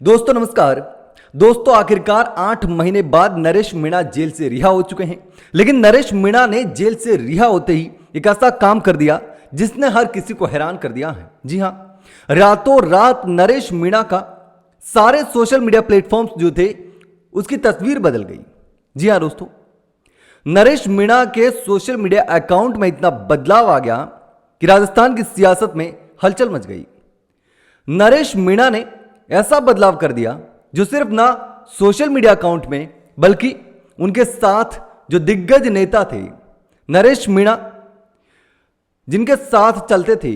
दोस्तों नमस्कार। दोस्तों आखिरकार 8 महीने बाद नरेश मीणा जेल से रिहा हो चुके हैं। लेकिन नरेश मीणा ने जेल से रिहा होते ही एक ऐसा काम कर दिया जिसने हर किसी को हैरान कर दिया है। जी हां, रातों रात नरेश मीणा का सारे सोशल मीडिया प्लेटफॉर्म्स जो थे उसकी तस्वीर बदल गई। जी हां दोस्तों, नरेश मीणा के सोशल मीडिया अकाउंट में इतना बदलाव आ गया कि राजस्थान की सियासत में हलचल मच गई। नरेश मीणा ने ऐसा बदलाव कर दिया जो सिर्फ ना सोशल मीडिया अकाउंट में बल्कि उनके साथ जो दिग्गज नेता थे, नरेश मीणा जिनके साथ चलते थे,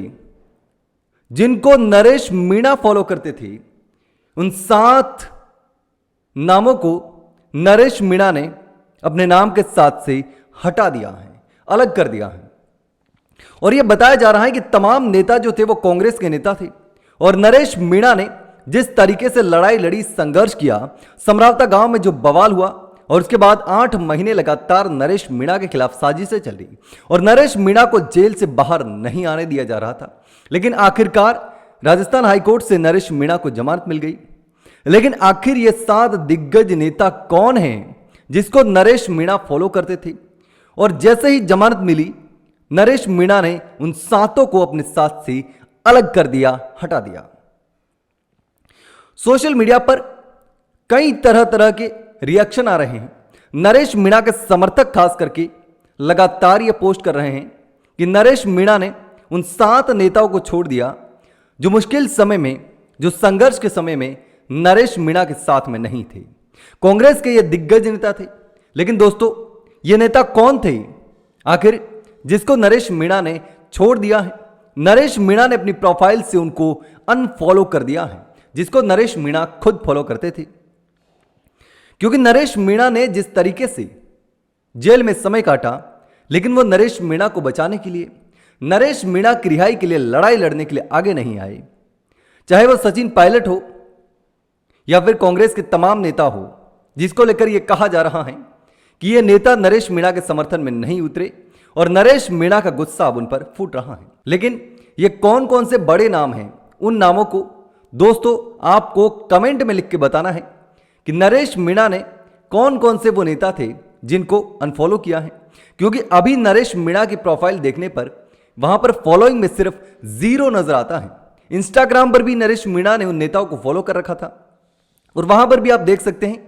जिनको नरेश मीणा फॉलो करते थे, उन 7 नामों को नरेश मीणा ने अपने नाम के साथ से हटा दिया है, अलग कर दिया है। और यह बताया जा रहा है कि तमाम नेता जो थे वो कांग्रेस के नेता थे और नरेश मीणा ने जिस तरीके से लड़ाई लड़ी, संघर्ष किया, समरावता गांव में जो बवाल हुआ और उसके बाद 8 महीने लगातार नरेश मीणा के खिलाफ साजिशें चल रही और नरेश मीणा को जेल से बाहर नहीं आने दिया जा रहा था। लेकिन आखिरकार राजस्थान हाईकोर्ट से नरेश मीणा को जमानत मिल गई। लेकिन आखिर ये 7 दिग्गज नेता कौन हैं जिसको नरेश मीणा फॉलो करते थे? और जैसे ही जमानत मिली, नरेश मीणा ने उन 7 को अपने साथ से अलग कर दिया, हटा दिया। सोशल मीडिया पर कई तरह तरह के रिएक्शन आ रहे हैं। नरेश मीणा के समर्थक खास करके लगातार ये पोस्ट कर रहे हैं कि नरेश मीणा ने उन 7 नेताओं को छोड़ दिया जो मुश्किल समय में, जो संघर्ष के समय में नरेश मीणा के साथ में नहीं थे। कांग्रेस के ये दिग्गज नेता थे। लेकिन दोस्तों, ये नेता कौन थे आखिर जिसको नरेश मीणा ने छोड़ दिया है? नरेश मीणा ने अपनी प्रोफाइल से उनको अनफॉलो कर दिया है, जिसको नरेश मीणा खुद फॉलो करते थे। क्योंकि नरेश मीणा ने जिस तरीके से जेल में समय काटा, लेकिन वो नरेश मीणा को बचाने के लिए, नरेश मीणा की रिहाई के लिए लड़ाई लड़ने के लिए आगे नहीं आए। चाहे वो सचिन पायलट हो या फिर कांग्रेस के तमाम नेता हो, जिसको लेकर यह कहा जा रहा है कि ये नेता नरेश मीणा के समर्थन में नहीं उतरे और नरेश मीणा का गुस्सा अब उन पर फूट रहा है। लेकिन ये कौन कौन से बड़े नाम हैं, उन नामों को दोस्तों आपको कमेंट में लिख के बताना है कि नरेश मीणा ने कौन कौन से वो नेता थे जिनको अनफॉलो किया है। क्योंकि अभी नरेश मीणा की प्रोफाइल देखने पर वहां पर फॉलोइंग में सिर्फ 0 नजर आता है। इंस्टाग्राम पर भी नरेश मीणा ने उन नेताओं को फॉलो कर रखा था और वहां पर भी आप देख सकते हैं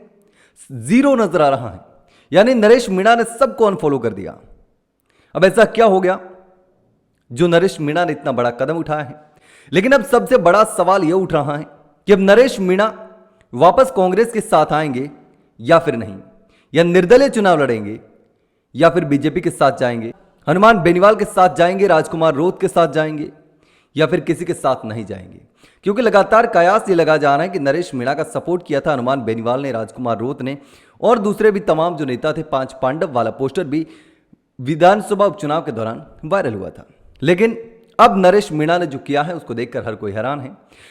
0 नजर आ रहा है। यानी नरेश मीणा ने सबको अनफॉलो कर दिया। अब ऐसा क्या हो गया जो नरेश मीणा ने इतना बड़ा कदम उठाया है? लेकिन अब सबसे बड़ा सवाल यह उठ रहा है कि अब नरेश मीणा वापस कांग्रेस के साथ आएंगे या फिर नहीं, या निर्दलीय चुनाव लड़ेंगे या फिर बीजेपी के साथ जाएंगे, हनुमान बेनीवाल के साथ जाएंगे, राजकुमार रोत के साथ जाएंगे या फिर किसी के साथ नहीं जाएंगे। क्योंकि लगातार कयास ये लगा जा रहा है कि नरेश मीणा का सपोर्ट किया था हनुमान बेनीवाल ने, राजकुमार रोत ने और दूसरे भी तमाम जो नेता थे। 5 पांडव वाला पोस्टर भी विधानसभा उपचुनाव के दौरान वायरल हुआ था। लेकिन अब नरेश मीणा ने जो किया है उसको देखकर हर कोई हैरान है।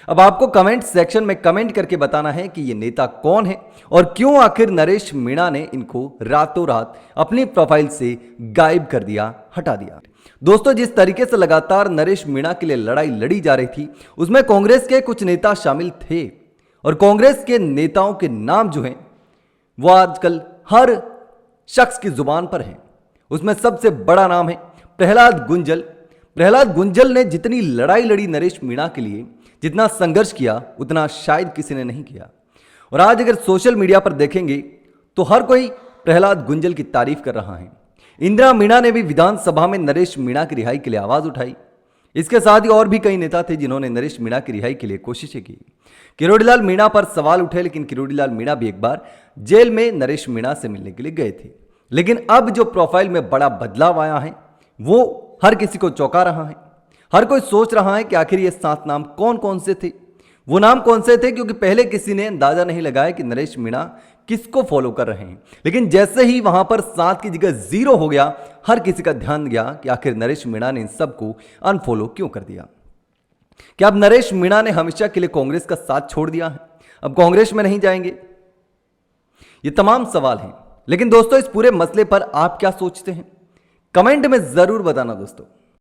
अब आपको कमेंट सेक्शन में कमेंट करके बताना है कि ये नेता कौन है और क्यों आखिर नरेश मीणा ने इनको रातों रात अपनी प्रोफाइल से गायब कर दिया, हटा दिया। दोस्तों, जिस तरीके से लगातार नरेश मीणा के लिए लड़ाई लड़ी जा रही थी, उसमें कांग्रेस के कुछ नेता शामिल थे और कांग्रेस के नेताओं के नाम जो हैं वो आजकल हर शख्स की जुबान पर हैं। उसमें सबसे बड़ा नाम है प्रहलाद गुंजल। प्रहलाद गुंजल ने जितनी लड़ाई लड़ी नरेश मीणा के लिए, जितना संघर्ष किया, उतना शायद किसी ने नहीं किया। और आज अगर सोशल मीडिया पर देखेंगे तो हर कोई प्रहलाद गुंजल की तारीफ कर रहा है। इंदिरा मीणा ने भी विधानसभा में नरेश मीणा की रिहाई के लिए आवाज उठाई। इसके साथ ही और भी कई नेता थे जिन्होंने नरेश मीणा की रिहाई के लिए कोशिशें की। किरोड़ीलाल मीणा पर सवाल उठे, लेकिन किरोड़ीलाल मीणा भी एक बार जेल में नरेश मीणा से मिलने के लिए गए थे। लेकिन अब जो प्रोफाइल में बड़ा बदलाव आया है वो हर किसी को चौंका रहा है। हर कोई सोच रहा है कि आखिर ये 7 नाम कौन कौन से थे, वो नाम कौन से थे। क्योंकि पहले किसी ने अंदाजा नहीं लगाया कि नरेश मीणा किसको फॉलो कर रहे हैं। लेकिन जैसे ही वहां पर 7 की जगह 0 हो गया, हर किसी का ध्यान गया कि आखिर नरेश मीणा ने इन सबको अनफॉलो क्यों कर दिया। क्या अब नरेश मीणा ने हमेशा के लिए कांग्रेस का साथ छोड़ दिया है? अब कांग्रेस में नहीं जाएंगे? ये तमाम सवाल हैं। लेकिन दोस्तों, इस पूरे मसले पर आप क्या सोचते हैं? कमेंट में जरूर बताना दोस्तों।